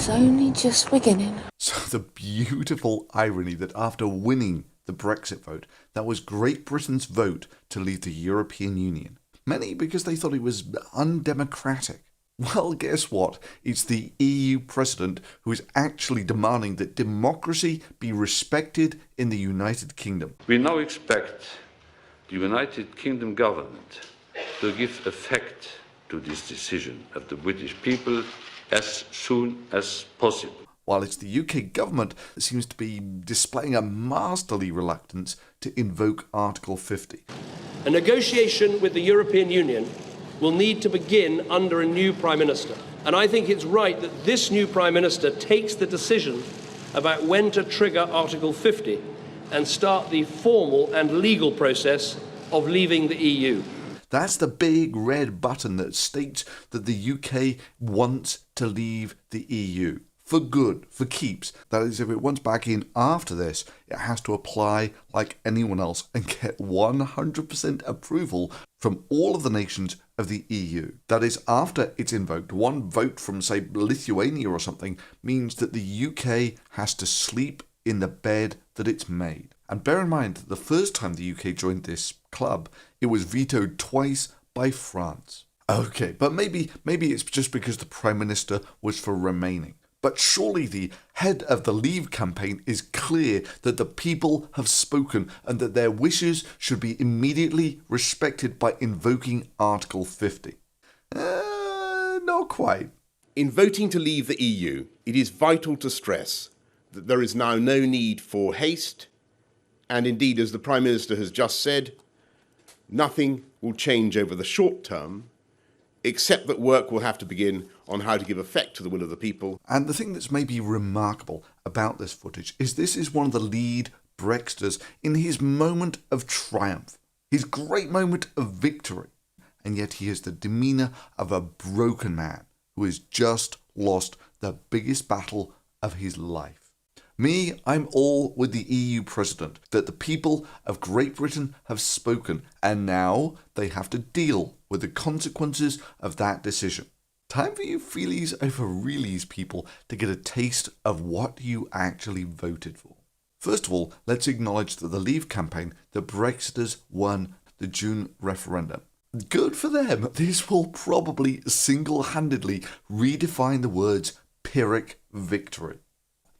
is only just beginning. So the beautiful irony that after winning the Brexit vote, that was Great Britain's vote to leave the European Union. Many because they thought it was undemocratic. Well, guess what? It's the EU president who is actually demanding that democracy be respected in the United Kingdom. We now expect the United Kingdom government to give effect to this decision of the British people as soon as possible. While it's the UK government that seems to be displaying a masterly reluctance to invoke Article 50. A negotiation with the European Union will need to begin under a new Prime Minister. And I think it's right that this new Prime Minister takes the decision about when to trigger Article 50 and start the formal and legal process of leaving the EU. That's the big red button that states that the UK wants to leave the EU. For good, for keeps. That is, if it wants back in after this, it has to apply like anyone else and get 100% approval from all of the nations of the EU. That is, after it's invoked, one vote from, say, Lithuania or something means that the UK has to sleep in the bed that it's made. And bear in mind that the first time the UK joined this club, it was vetoed twice by France. Okay, but maybe it's just because the Prime Minister was for remaining. But surely the head of the Leave campaign is clear that the people have spoken and that their wishes should be immediately respected by invoking Article 50. Not quite. In voting to leave the EU, it is vital to stress that there is now no need for haste, and indeed, as the Prime Minister has just said, nothing will change over the short term, except that work will have to begin on how to give effect to the will of the people. And the thing that's maybe remarkable about this footage is this is one of the lead Brexiters in his moment of triumph, his great moment of victory. And yet he has the demeanour of a broken man who has just lost the biggest battle of his life. Me, I'm all with the EU president, that the people of Great Britain have spoken, and now they have to deal with the consequences of that decision. Time for you feelies over realies people to get a taste of what you actually voted for. First of all, let's acknowledge that the Leave campaign, the Brexiters won the June referendum. Good for them. This will probably single-handedly redefine the words Pyrrhic victory.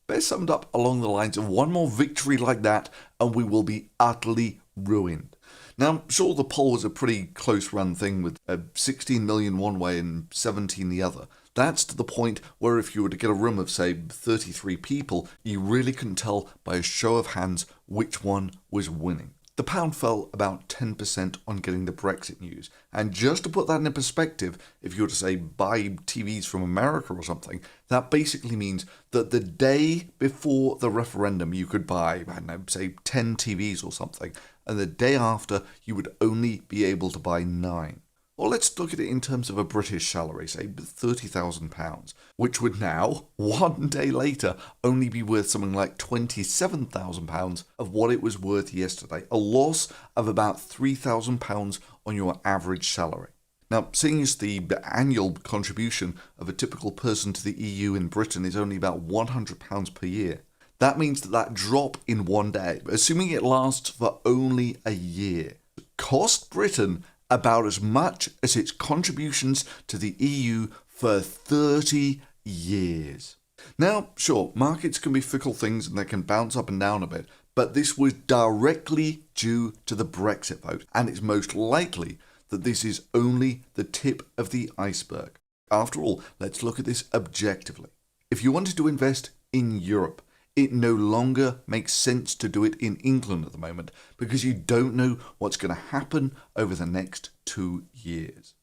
Best summed up along the lines of one more victory like that and we will be utterly ruined. Now, I'm sure the poll was a pretty close run thing with 16 million one way and 17 the other. That's to the point where if you were to get a room of, say, 33 people, you really couldn't tell by a show of hands which one was winning. The pound fell about 10% on getting the Brexit news. And just to put that in perspective, if you were to say buy TVs from America or something, that basically means that the day before the referendum you could buy, I don't know, say 10 TVs or something, and the day after you would only be able to buy 9. Or let's look at it in terms of a British salary, say £30,000, which would now, one day later, only be worth something like £27,000 of what it was worth yesterday, a loss of about £3,000 on your average salary. Now, seeing as the annual contribution of a typical person to the EU in Britain is only about £100 per year, that means that drop in one day, assuming it lasts for only a year, cost Britain about as much as its contributions to the EU for 30 years. Now, sure, markets can be fickle things and they can bounce up and down a bit, but this was directly due to the Brexit vote, and it's most likely that this is only the tip of the iceberg. After all, let's look at this objectively. If you wanted to invest in Europe, it no longer makes sense to do it in England at the moment because you don't know what's going to happen over the next 2 years.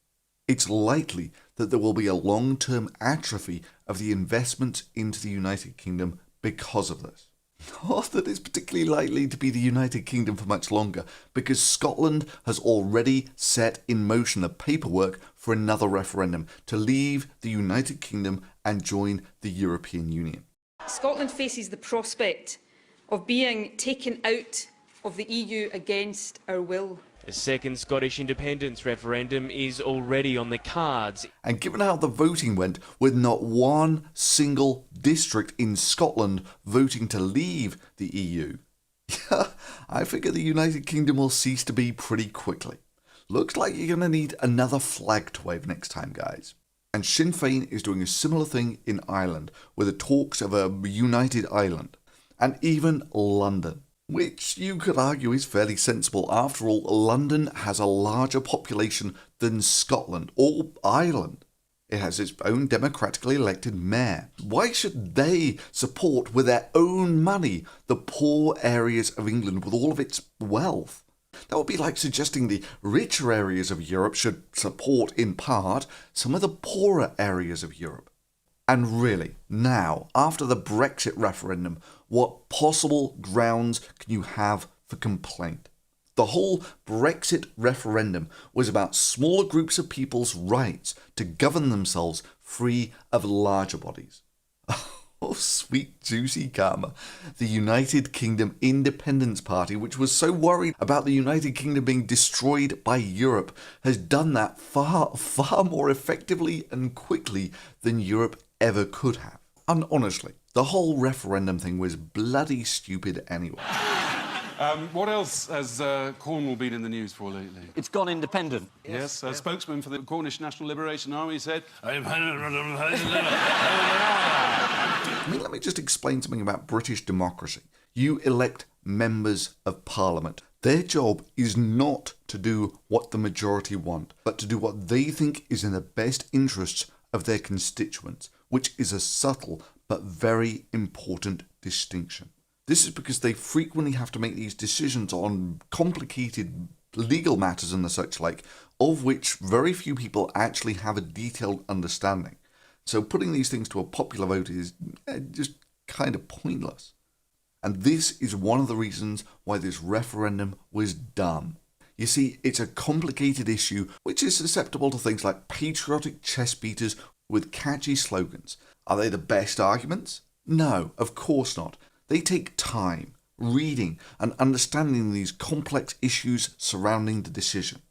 It's likely that there will be a long-term atrophy of the investments into the United Kingdom because of this. Not that it's particularly likely to be the United Kingdom for much longer, because Scotland has already set in motion the paperwork for another referendum to leave the United Kingdom and join the European Union. Scotland faces the prospect of being taken out of the EU against our will. A second Scottish independence referendum is already on the cards. And given how the voting went, with not one single district in Scotland voting to leave the EU, I figure the United Kingdom will cease to be pretty quickly. Looks like you're going to need another flag to wave next time, guys. And Sinn Féin is doing a similar thing in Ireland, with the talks of a united Ireland. And even London, which you could argue is fairly sensible. After all, London has a larger population than Scotland or Ireland. It has its own democratically elected mayor. Why should they support with their own money the poor areas of England with all of its wealth? That would be like suggesting the richer areas of Europe should support, in part, some of the poorer areas of Europe. And really, now, after the Brexit referendum, what possible grounds can you have for complaint? The whole Brexit referendum was about smaller groups of people's rights to govern themselves free of larger bodies. Oh, sweet juicy karma. The United Kingdom Independence Party, which was so worried about the United Kingdom being destroyed by Europe, has done that far, far more effectively and quickly than Europe ever could have. And honestly, the whole referendum thing was bloody stupid anyway. What else has Cornwall been in the news for lately? It's gone independent. Yes, a spokesman for the Cornish National Liberation Army said... I mean, let me just explain something about British democracy. You elect members of Parliament. Their job is not to do what the majority want, but to do what they think is in the best interests of their constituents, which is a subtle but very important distinction. This is because they frequently have to make these decisions on complicated legal matters and the such like, of which very few people actually have a detailed understanding. So putting these things to a popular vote is just kind of pointless. And this is one of the reasons why this referendum was dumb. You see, it's a complicated issue which is susceptible to things like patriotic chest beaters with catchy slogans. Are they the best arguments? No, of course not. They take time, reading, and understanding these complex issues surrounding the decision.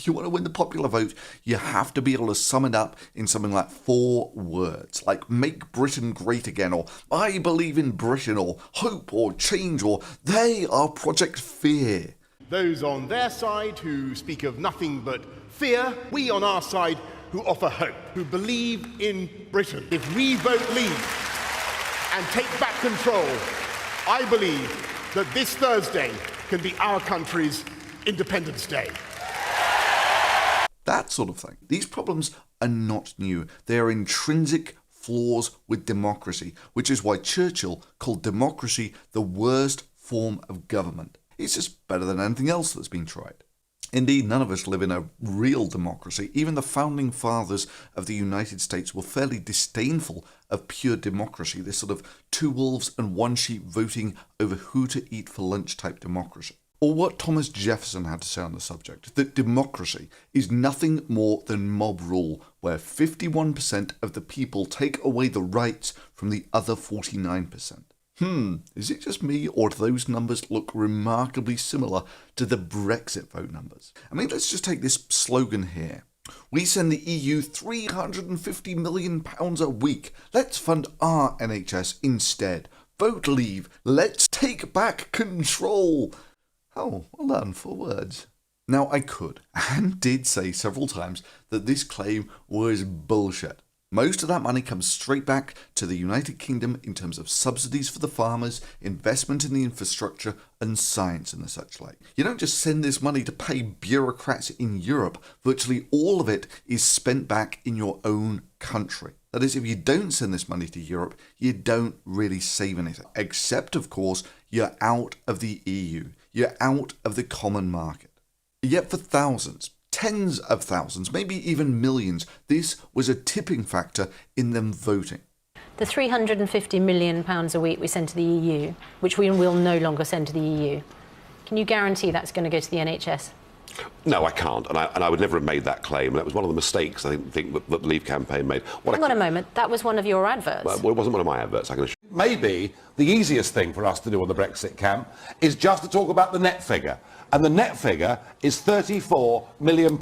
You want to win the popular vote, you have to be able to sum it up in something like 4 words, like make Britain great again, or I believe in Britain, or hope, or change, or they are Project Fear. Those on their side who speak of nothing but fear, we on our side who offer hope, who believe in Britain. If we vote leave and take back control, I believe that this Thursday can be our country's Independence Day. That sort of thing. These problems are not new. They are intrinsic flaws with democracy, which is why Churchill called democracy the worst form of government. It's just better than anything else that's been tried. Indeed, none of us live in a real democracy. Even the founding fathers of the United States were fairly disdainful of pure democracy, this sort of 2 wolves and 1 sheep voting over who to eat for lunch type democracy. Or what Thomas Jefferson had to say on the subject, that democracy is nothing more than mob rule, where 51% of the people take away the rights from the other 49%. Is it just me, or do those numbers look remarkably similar to the Brexit vote numbers? I mean, let's just take this slogan here. We send the EU £350 million a week. Let's fund our NHS instead. Vote leave. Let's take back control. Oh, well done, 4 words. Now, I could, and did say several times, that this claim was bullshit. Most of that money comes straight back to the United Kingdom in terms of subsidies for the farmers, investment in the infrastructure, and science and the such like. You don't just send this money to pay bureaucrats in Europe. Virtually all of it is spent back in your own country. That is, if you don't send this money to Europe, you don't really save anything. Except, of course, you're out of the EU. You're out of the common market. Yet for thousands, tens of thousands, maybe even millions, this was a tipping factor in them voting. The £350 million a week we send to the EU, which we will no longer send to the EU, can you guarantee that's going to go to the NHS? No, I can't, and I would never have made that claim. That was one of the mistakes I think that the Leave campaign made. Hang on a moment, that was one of your adverts. Well, it wasn't one of my adverts, I can assure you. maybe the easiest thing for us to do on the Brexit camp is just to talk about the net figure. And the net figure is £34 million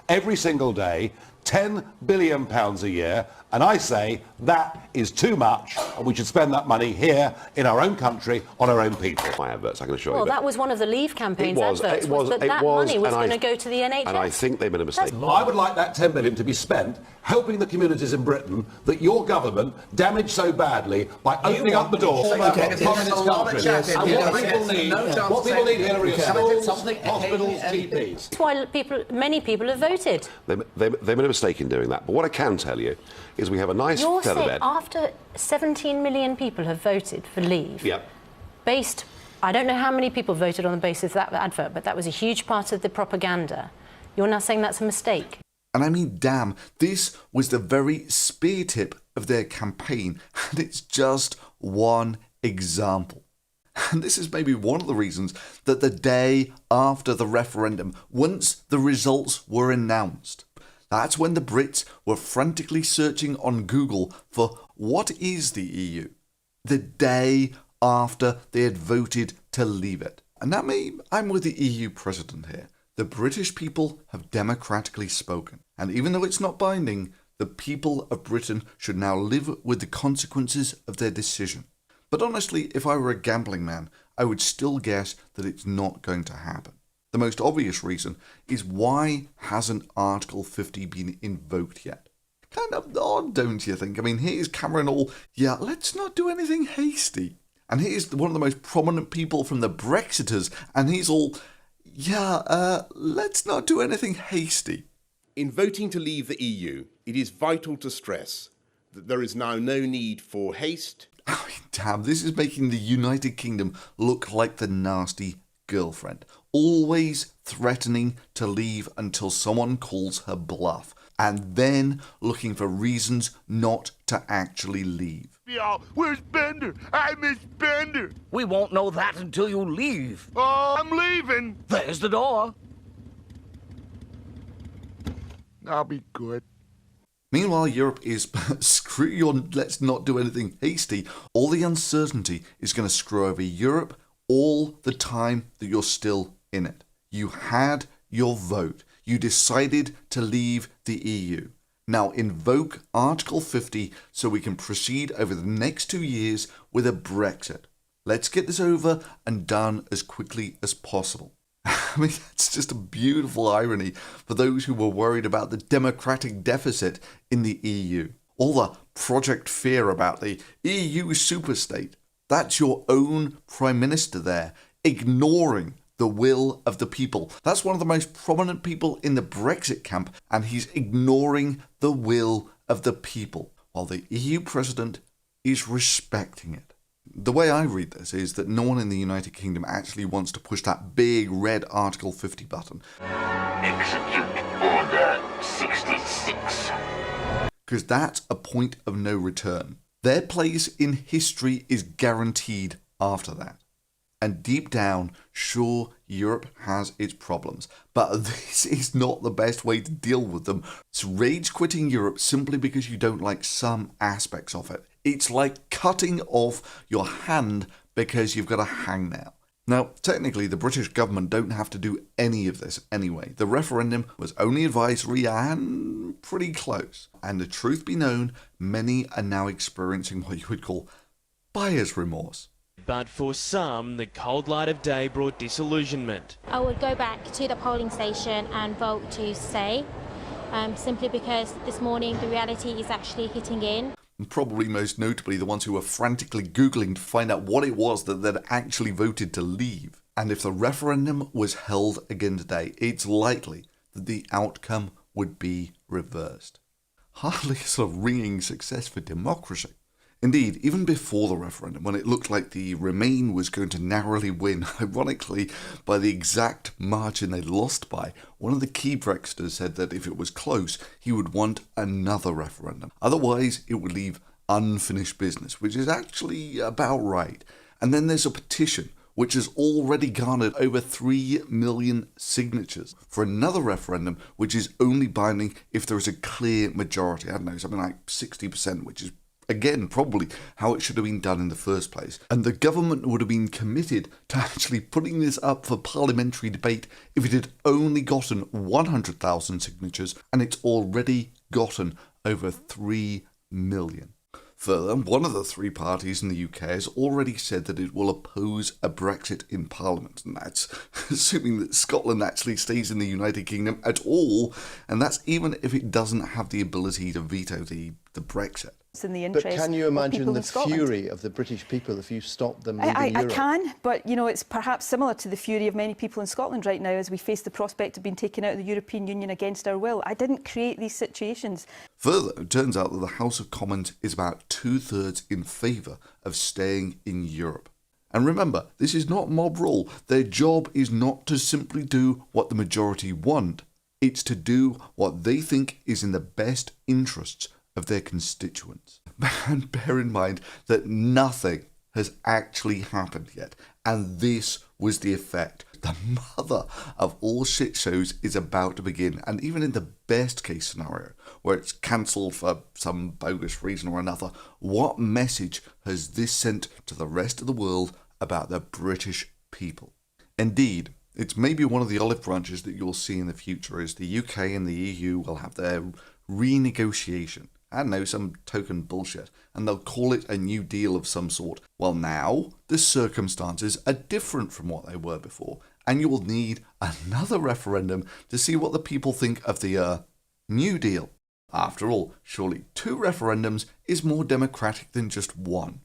every single day, £10 billion a year, and I say that is too much, and we should spend that money here in our own country on our own people. My adverts, I can assure you. Well, that was one of the Leave campaign's adverts, that money was going to go to the NHS. And I think they made a mistake. I would like that 10 billion to be spent helping the communities in Britain that your government damaged so badly by opening up the door to communist countries. And what people need here are schools, hospitals, GPs. That's why many people have voted. They made a mistake in doing that. But what I can tell you is we have a nice You're feather saying bed. after 17 million people have voted for Leave, Yep. based, I don't know how many people voted on the basis of that advert, but that was a huge part of the propaganda. You're now saying that's a mistake. And I mean, damn, this was the very spear tip of their campaign, and it's just one example. And this is maybe one of the reasons that the day after the referendum, once the results were announced, that's when the Brits were frantically searching on Google for what is the EU, the day after they had voted to leave it. And that means I'm with the EU president here. The British people have democratically spoken. And even though it's not binding, the people of Britain should now live with the consequences of their decision. But honestly, if I were a gambling man, I would still guess that it's not going to happen. The most obvious reason is why hasn't Article 50 been invoked yet? Kind of odd, don't you think? I mean, here's Cameron all, yeah, let's not do anything hasty. And here's one of the most prominent people from the Brexiters, and he's all, yeah, let's not do anything hasty. In voting to leave the EU, it is vital to stress that there is now no need for haste. I mean, damn, this is making the United Kingdom look like the nasty girlfriend, always threatening to leave until someone calls her bluff, and then looking for reasons not to actually leave. Yo, where's Bender? I miss Bender. We won't know that until you leave. Oh, I'm leaving. There's the door. I'll be good. Meanwhile, Europe is, screw your let's not do anything hasty. All the uncertainty is going to screw over Europe all the time that you're still in it. You had your vote. You decided to leave the EU. Now invoke Article 50 so we can proceed over the next 2 years with a Brexit. Let's get this over and done as quickly as possible. I mean, that's just a beautiful irony for those who were worried about the democratic deficit in the EU. All the Project Fear about the EU superstate. That's your own Prime Minister there, ignoring the will of the people. That's one of the most prominent people in the Brexit camp, and he's ignoring the will of the people, while the EU president is respecting it. The way I read this is that no one in the United Kingdom actually wants to push that big red Article 50 button. Execute Order 66. Because that's a point of no return. Their place in history is guaranteed after that. And deep down, sure, Europe has its problems, but this is not the best way to deal with them. It's rage quitting Europe simply because you don't like some aspects of it. It's like cutting off your hand because you've got a hangnail. Now, technically, the British government don't have to do any of this anyway. The referendum was only advisory and pretty close. And the truth be known, many are now experiencing what you would call buyer's remorse. But for some, the cold light of day brought disillusionment. I would go back to the polling station and vote to stay, simply because this morning the reality is actually hitting in. And probably most notably the ones who were frantically Googling to find out what it was that they'd actually voted to leave. And if the referendum was held again today, it's likely that the outcome would be reversed. Hardly a sort of ringing success for democracy. Indeed, even before the referendum, when it looked like the Remain was going to narrowly win, ironically, by the exact margin they lost by, one of the key Brexiters said that if it was close, he would want another referendum. Otherwise, it would leave unfinished business, which is actually about right. And then there's a petition, which has already garnered over 3 million signatures for another referendum, which is only binding if there is a clear majority. I don't know, something like 60%, which is Again, probably how it should have been done in the first place. And the government would have been committed to actually putting this up for parliamentary debate if it had only gotten 100,000 signatures, and it's already gotten over 3 million. Further, one of the three parties in the UK has already said that it will oppose a Brexit in Parliament, and that's assuming that Scotland actually stays in the United Kingdom at all, and that's even if it doesn't have the ability to veto the Brexit. In the interest but can you imagine the Scotland. fury of the British people if you stop them leaving Europe? I can, but you know, it's perhaps similar to the fury of many people in Scotland right now as we face the prospect of being taken out of the European Union against our will. I didn't create these situations. Further, it turns out that the House of Commons is about 2/3 in favour of staying in Europe. And remember, this is not mob rule. Their job is not to simply do what the majority want. It's to do what they think is in the best interests of their constituents. And bear in mind that nothing has actually happened yet, and this was the effect. The mother of all shit shows is about to begin, and even in the best case scenario, where it's cancelled for some bogus reason or another, what message has this sent to the rest of the world about the British people? Indeed, it's maybe one of the olive branches that you'll see in the future as the UK and the EU will have their renegotiation. I know, some token bullshit, and they'll call it a new deal of some sort. Well, now the circumstances are different from what they were before, and you will need another referendum to see what the people think of the new deal. After all, surely 2 referendums is more democratic than just one.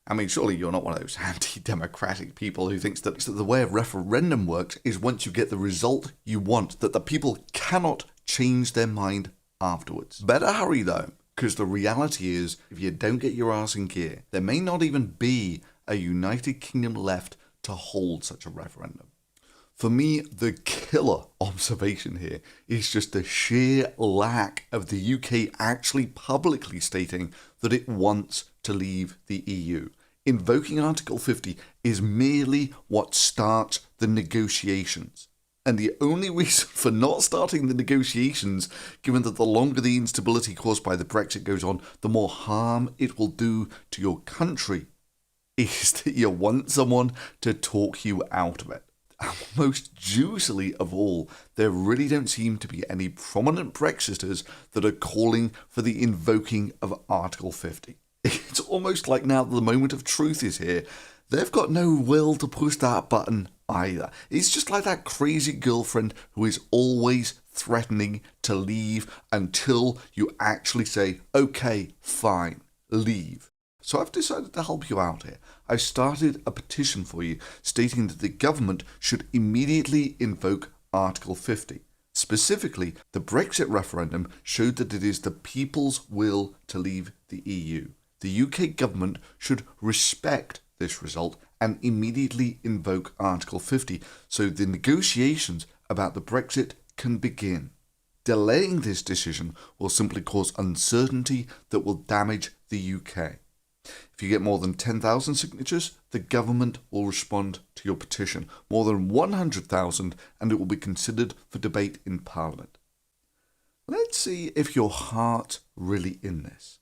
I mean, surely you're not one of those anti-democratic people who thinks that the way a referendum works is once you get the result you want, that the people cannot change their mind afterwards. Better hurry though, because the reality is, if you don't get your ass in gear, there may not even be a United Kingdom left to hold such a referendum. For me, the killer observation here is just the sheer lack of the UK actually publicly stating that it wants to leave the EU. Invoking Article 50 is merely what starts the negotiations. And the only reason for not starting the negotiations, given that the longer the instability caused by the Brexit goes on, the more harm it will do to your country, is that you want someone to talk you out of it. And most juicily of all, there really don't seem to be any prominent Brexiters that are calling for the invoking of Article 50. It's almost like now that the moment of truth is here, they've got no will to push that button either. It's just like that crazy girlfriend who is always threatening to leave until you actually say, okay, fine, leave. So I've decided to help you out here. I've started a petition for you stating that the government should immediately invoke Article 50. Specifically, the Brexit referendum showed that it is the people's will to leave the EU. The UK government should respect this result and immediately invoke Article 50 so the negotiations about the Brexit can begin. Delaying this decision will simply cause uncertainty that will damage the UK. If you get more than 10,000 signatures, the government will respond to your petition. More than 100,000 and it will be considered for debate in Parliament. Let's see if your heart's really in this.